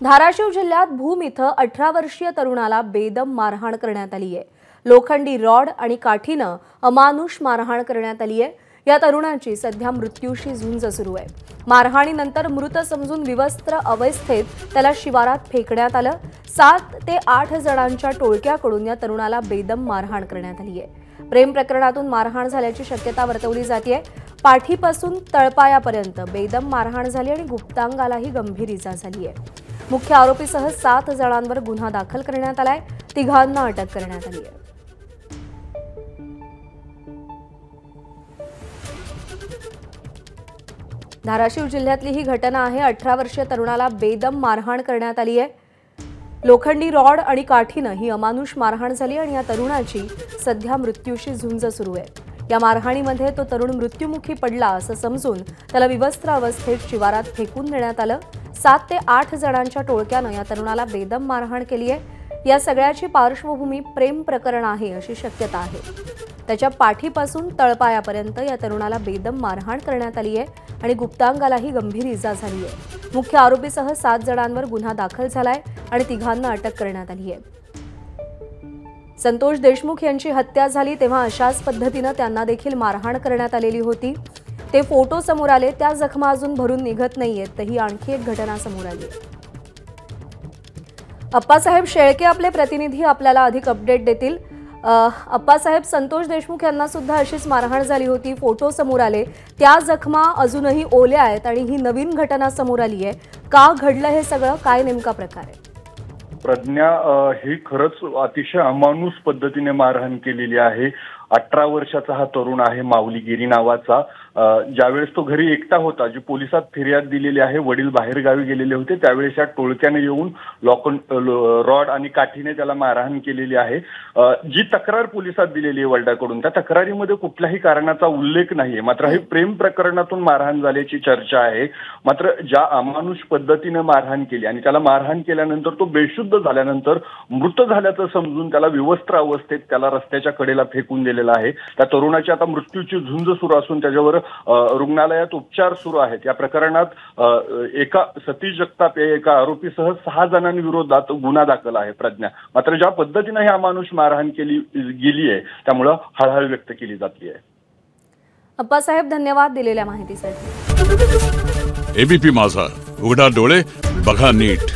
धाराशिव जिल्ह्यात भूम इथं 18 वर्षीय तरुणाला बेदम मारहाण करण्यात आली आहे। लोखंडी रॉड आणि काठीनं अमानुष मारहाण करण्यात आली आहे। या तरुणाची सध्या मृत्यूशी झुंज सुरू आहे। मारहाणीनंतर मृत समजून विवस्त्र अवस्थेत त्याला शिवारात फेकण्यात आलं। 7 ते 8 जणांच्या टोळक्याकडून या तरुणाला बेदम मारहाण करण्यात आली आहे। प्रेम प्रकरणातून मारहाण झाल्याची शक्यता वर्तवली जाते। पाठीपासून तळपायापर्यंत बेदम मारहाण झाली आणि गुप्तांगालाही गंभीर इजा झाली आहे। मुख्य आरोपीसह 7 जणांवर गुन्हा दाखल करण्यात आलाय। तिघांना अटक करण्यात आली आहे। धाराशिव जिल्ह्यातली ही घटना आहे। 18 वर्षीय तरुणाला बेदम मारहाण करण्यात आली आहे। लोखंडी रॉड आणि काठीनं ही अमानुष मारहाण झाली आणि या तरुणाची सध्या मृत्यूशी झुंज सुरू आहे। या मारहाणीमध्ये तो तरुण मृत्युमुखी पडला असं समजून त्याला विवस्त्र अवस्थेत शिवारात फेकून देण्यात आलं। 7 ते 8 जणांच्या टोळक्यानं या तरुणाला बेदम मारहाण केली आहे। या सगळ्याची पार्श्वभूमी प्रेम प्रकरण आहे अशी शक्यता आहे। त्याच्या पाठीपासून तळपायापर्यंत या तरुणाला बेदम मारहाण करण्यात आली आहे आणि गुप्तांगालाही गंभीर इजा झाली आहे। मुख्य आरोपीसह 7 जणांवर गुन्हा दाखल झालाय आणि तिघांना अटक करण्यात आली आहे। संतोष देशमुख यांची हत्या झाली तेव्हा अशाच पद्धतीने त्यांना देखील मारहाण करण्यात आलेली होती। ते फोटो समोर आले, त्या जखमा अजून भरून निघत नाहीयेत, तर ही आणखी एक घटना समोर आली आहे। अप्पासाहेब शेळके आपले प्रतिनिधी आपल्याला अधिक अपडेट देतील। अप्पासाहेब, संतोष देशमुख यांना सुद्धा अशीच मारहाण झाली होती, फोटो समोर आले, त्या जखमा अजूनही ओल्या आहेत आणि ही नवीन घटना समोर आली आहे। का घडलं हे सगळं, काय नेमका प्रकार आहे? प्रज्ञा, ही खरंच अतिशय अमानुष पद्धतीने मारहाण केलेली आहे। 18 वर्षाचा हा तरुण आहे, माऊली गिरी नावाचा। ज्यावेळेस तो घरी एकटा होता, जी पोलिसात फिर्याद दिलेली आहे, वडील बाहेर गावी गेलेले होते, त्यावेळेस या टोळक्याने येऊन रॉड आणि काठीने त्याला मारहाण केलेली आहे। जी तक्रार पोलिसात दिलेली आहे वडिलांकडून, त्या तक्रारीमध्ये कुठल्याही कारणाचा उल्लेख नाहीये। मात्र हे प्रेम प्रकरणातून मारहाण झाल्याची चर्चा आहे। मात्र ज्या अमानुष पद्धतीने मारहाण केली आणि त्याला मारहाण केल्यानंतर तो बेशुद्ध झाल्यानंतर मृत झाल्याचं समजून त्याला विवस्त्र अवस्थेत त्याला रस्त्याच्या कडेला फेकून दिलेला आहे। त्या तरुणाची आता मृत्यूची झुंज सुरू असून त्याच्यावर रुग्णालयात उपचार सुरू आहेत। या प्रकरणात एका सतीश जगताप या एका आरोपीसह 6 जणांविरोधात गुन्हा दाखल आहे। प्रज्ञा, मात्र ज्या पद्धतीने ही अमानुष मारहाण केली गेली आहे त्यामुळे हळहळ व्यक्त केली जाते आहे। अप्पासाहेब, धन्यवाद दिलेल्या माहितीसाठी। एबीपी माझा, उघडा डोळे बघा नीट।